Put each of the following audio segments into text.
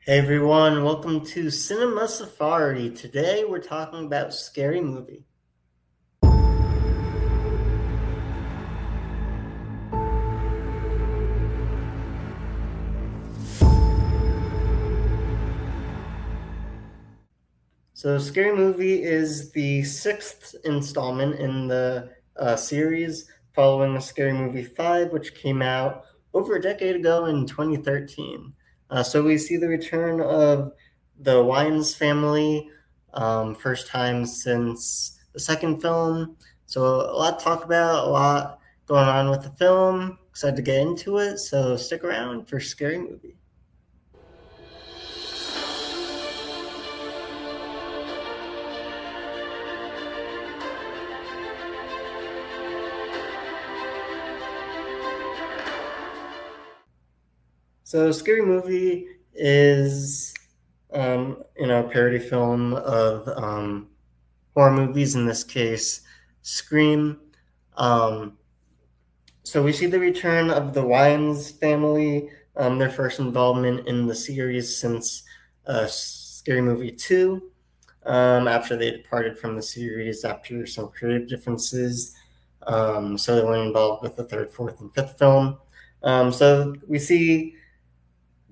Hey everyone, welcome to Cinema Safari. Today we're talking about Scary Movie. So, Scary Movie is the sixth installment in the series following Scary Movie 5, which came out over a decade ago in 2013. So, we see the return of the Wayans family, first time since the second film. So, a lot to talk about, a lot going on with the film. Excited to get into it, so stick around for Scary Movie. So, Scary Movie is, a parody film of horror movies. In this case, Scream. Um, so we see the return of the Wayans family, their first involvement in the series since Scary Movie 2. After they departed from the series after some creative differences. So they weren't involved with the third, fourth, and fifth film. So we see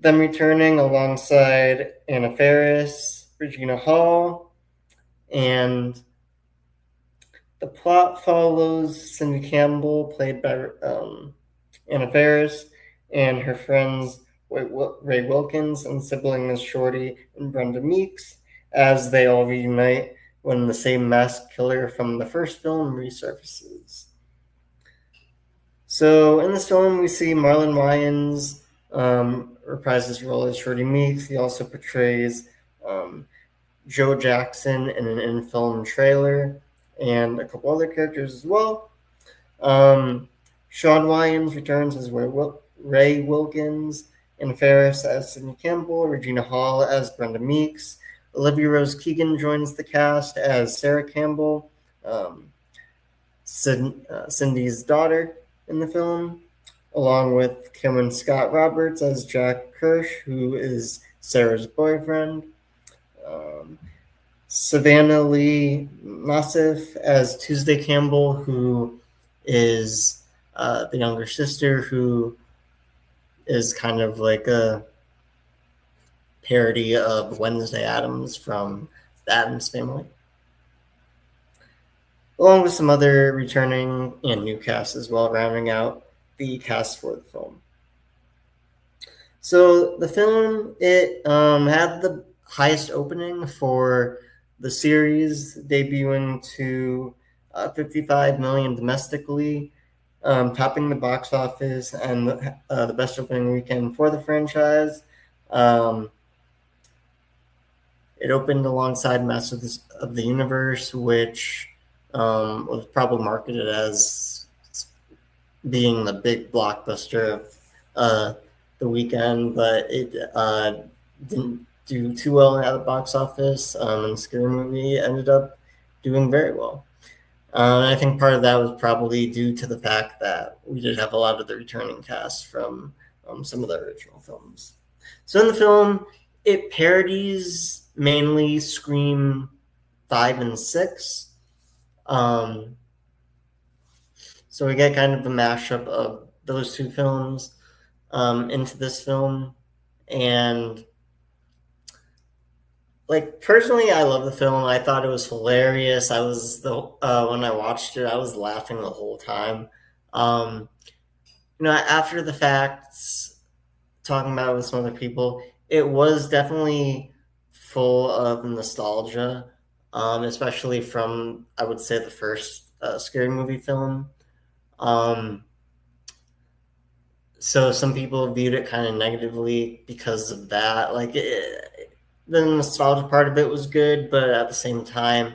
them returning alongside Anna Faris, Regina Hall, and the plot follows Cindy Campbell, played by Anna Faris, and her friends Ray Wilkins and sibling Miss Shorty and Brenda Meeks as they all reunite when the same masked killer from the first film resurfaces. So in this film, we see Marlon Wayans reprise his role as Shorty Meeks. He also portrays um, Joe Jackson in an in-film trailer and a couple other characters as well. Um, Sean Williams returns as Ray Wilkins, and Ferris as Sidney Campbell, Regina Hall as Brenda Meeks. Olivia Rose Keegan joins the cast as Sarah Campbell, um, Cindy's daughter in the film, along with Cameron Scott Roberts as Jack Kirsch, who is Sarah's boyfriend. Um, Savannah Lee Nassif as Tuesday Campbell, who is the younger sister, who is kind of like a parody of Wednesday Addams from the Addams Family, along with some other returning and new casts as well, rounding out the cast for the film. So the film, it had the highest opening for the series, debuting to 55 million domestically, topping the box office and the best opening weekend for the franchise. Um, it opened alongside Masters of the Universe, which was probably marketed as being the big blockbuster of the weekend, but it didn't do too well at the box office, and Scary Movie ended up doing very well. I think part of that was probably due to the fact that we did have a lot of the returning cast from some of the original films. So in the film, it parodies mainly Scream 5 and 6. Um, so we get kind of a mashup of those two films into this film. And like personally, I love the film. I thought it was hilarious. I was the when I watched it, I was laughing the whole time. Um, after the fact, talking about it with some other people, it was definitely full of nostalgia, especially from I would say the first scary movie film. Um, so some people viewed it kind of negatively because of that. The nostalgia part of it was good, but at the same time,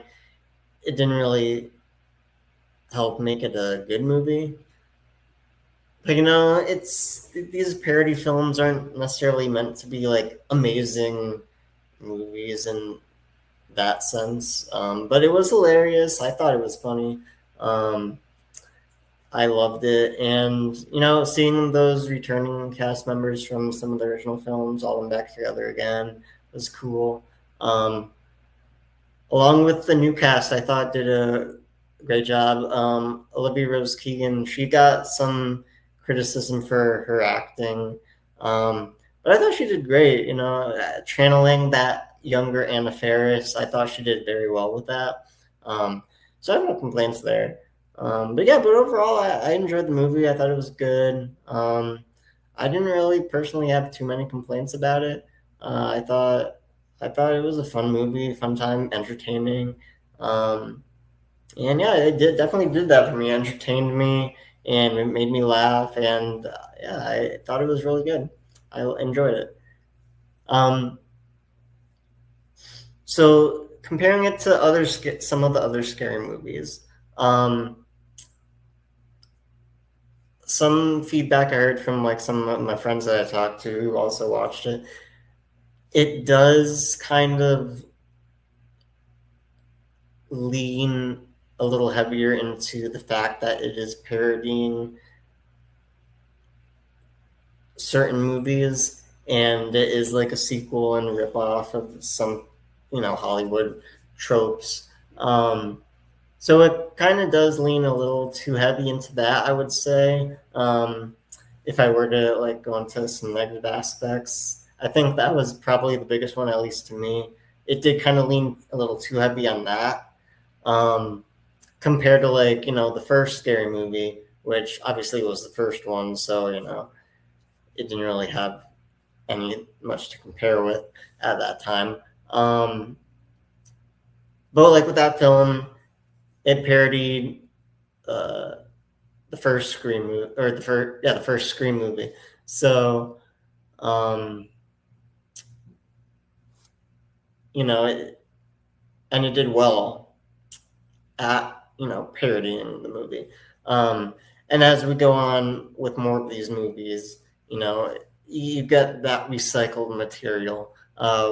it didn't really help make it a good movie. But it's these parody films aren't necessarily meant to be like amazing movies in that sense. But it was hilarious. I thought it was funny. Um, I loved it, and seeing those returning cast members from some of the original films, all them back together again, was cool. Along with the new cast, I thought did a great job. Olivia Rose Keegan, she got some criticism for her acting, but I thought she did great. Channeling that younger Anna Faris, I thought she did very well with that. So I have no complaints there. But overall, I enjoyed the movie. I thought it was good. I didn't really personally have too many complaints about it. I thought it was a fun movie, fun time, entertaining. Um, and yeah, it definitely did that for me. Entertained me and it made me laugh. And yeah, I thought it was really good. I enjoyed it. Um, so comparing it to some of the other scary movies, um, some feedback I heard from like some of my friends that I talked to who also watched it, it does kind of lean a little heavier into the fact that it is parodying certain movies and it is like a sequel and ripoff of some, Hollywood tropes. So it kind of does lean a little too heavy into that, I would say. If I were to like go into some negative aspects, I think that was probably the biggest one, at least to me. It did kind of lean a little too heavy on that. Um, Compared to like the first scary movie, which obviously was the first one, so it didn't really have any much to compare with at that time. But like with that film, it parodied uh, the first Scream movie, or the first Scream movie. So um, and it did well at parodying the movie. Um, and as we go on with more of these movies, you get that recycled material,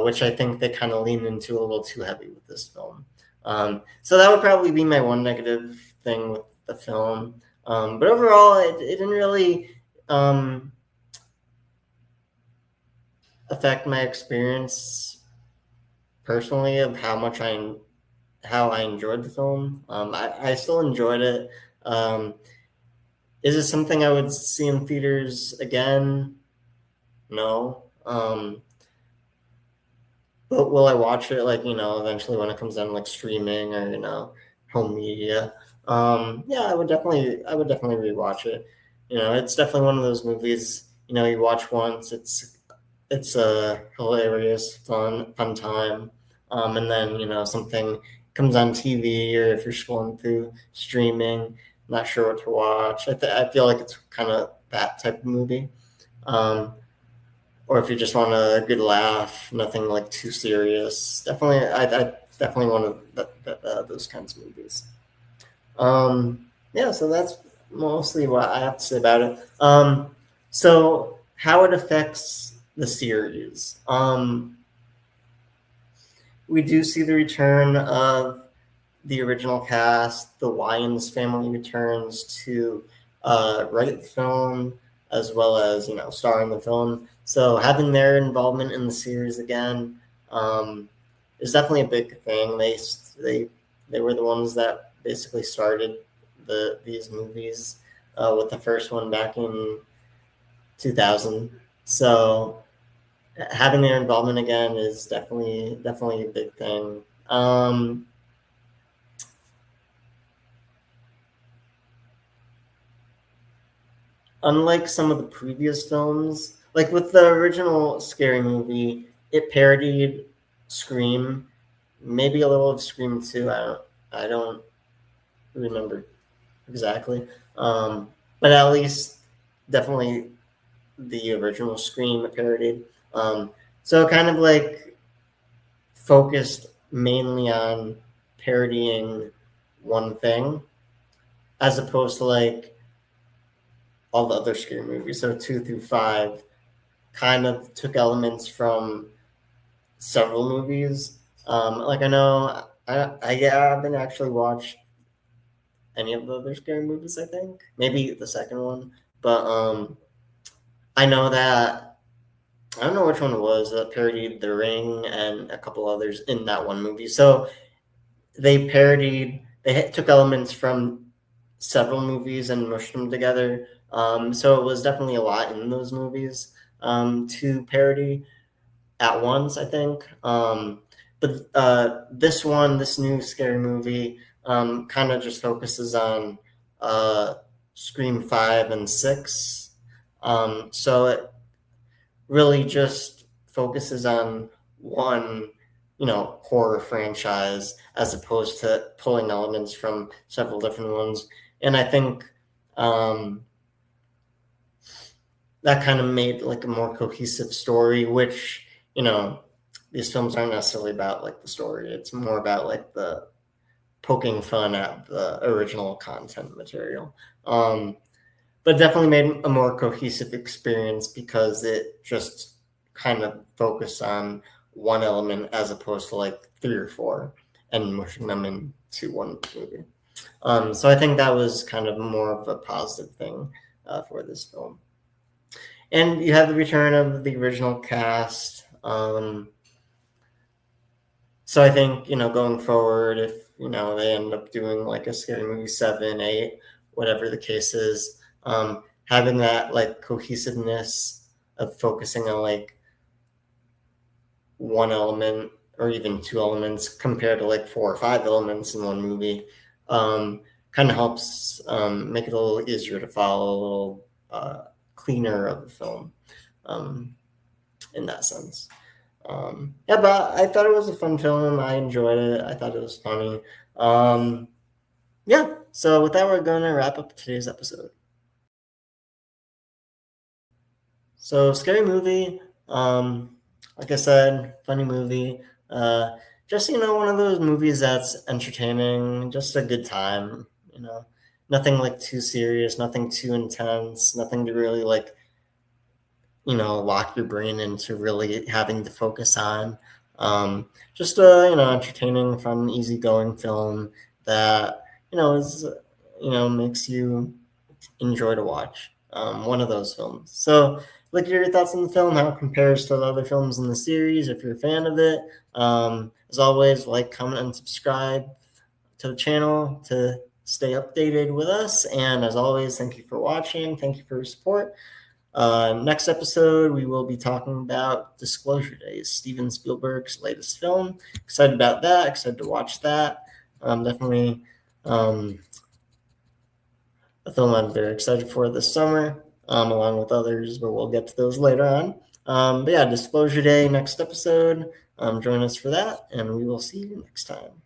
which I think they kind of lean into a little too heavy with this film. So that would probably be my one negative thing with the film. But overall, it didn't really affect my experience personally of how I enjoyed the film. I still enjoyed it. Um, is it something I would see in theaters again? No. But will I watch it like, eventually when it comes down like streaming or, home media? Yeah, I would definitely rewatch it. It's definitely one of those movies, you watch once, it's a hilarious, fun time. And then, something comes on TV or if you're scrolling through streaming, not sure what to watch. I feel like it's kind of that type of movie. Um, or if you just want a good laugh, nothing like too serious. Definitely, I definitely one of those kinds of movies. Yeah, so that's mostly what I have to say about it. So how it affects the series. We do see the return of the original cast. The Wayans family returns to write the film as well as star in the film. So having their involvement in the series again is definitely a big thing. They were the ones that basically started these movies with the first one back in 2000. So having their involvement again is definitely a big thing. Unlike some of the previous films, like with the original Scary Movie, it parodied Scream, maybe a little of Scream 2. I don't remember exactly, but at least definitely the original Scream it parodied. So kind of like focused mainly on parodying one thing, as opposed to like all the other scary movies. So 2 through 5 kind of took elements from several movies. Like I know I haven't actually watched any of the other scary movies, I think. Maybe the second one. But I know that, I don't know which one it was, that parodied The Ring and a couple others in that one movie. So they took elements from several movies and mushed them together. So it was definitely a lot in those movies to parody at once, I think. But this new scary movie, kind of just focuses on Scream 5 and 6. So it really just focuses on one, horror franchise as opposed to pulling elements from several different ones. And I think that kind of made like a more cohesive story, which, these films aren't necessarily about like the story. It's more about like the poking fun at the original content material. But definitely made a more cohesive experience because it just kind of focused on one element as opposed to like 3 or 4 and mushing them into one movie. So I think that was kind of more of a positive thing for this film. And you have the return of the original cast. So I think, going forward, if, they end up doing like a Scary Movie 7, 8, whatever the case is, having that like cohesiveness of focusing on like one element or even 2 elements compared to like 4 or 5 elements in one movie, kind of helps make it a little easier to follow, a little cleaner of the film in that sense. Yeah, but I thought it was a fun film. I enjoyed it. I thought it was funny. Yeah, so with that, we're going to wrap up today's episode. So, Scary Movie, like I said, funny movie. Just, one of those movies that's entertaining, just a good time, nothing like too serious, nothing too intense, nothing to really like, lock your brain into really having to focus on. Just a, entertaining, fun, easygoing film that, is, makes you enjoy to watch. One of those films. So, look at your thoughts on the film, how it compares to the other films in the series, if you're a fan of it. As always, like, comment, and subscribe to the channel to stay updated with us. And as always, thank you for watching. Thank you for your support. Next episode, we will be talking about Disclosure Days, Steven Spielberg's latest film. Excited about that. Excited to watch that. Definitely a film I'm very excited for this summer, along with others, but we'll get to those later on. But yeah, Disclosure Day, next episode. Join us for that, and we will see you next time.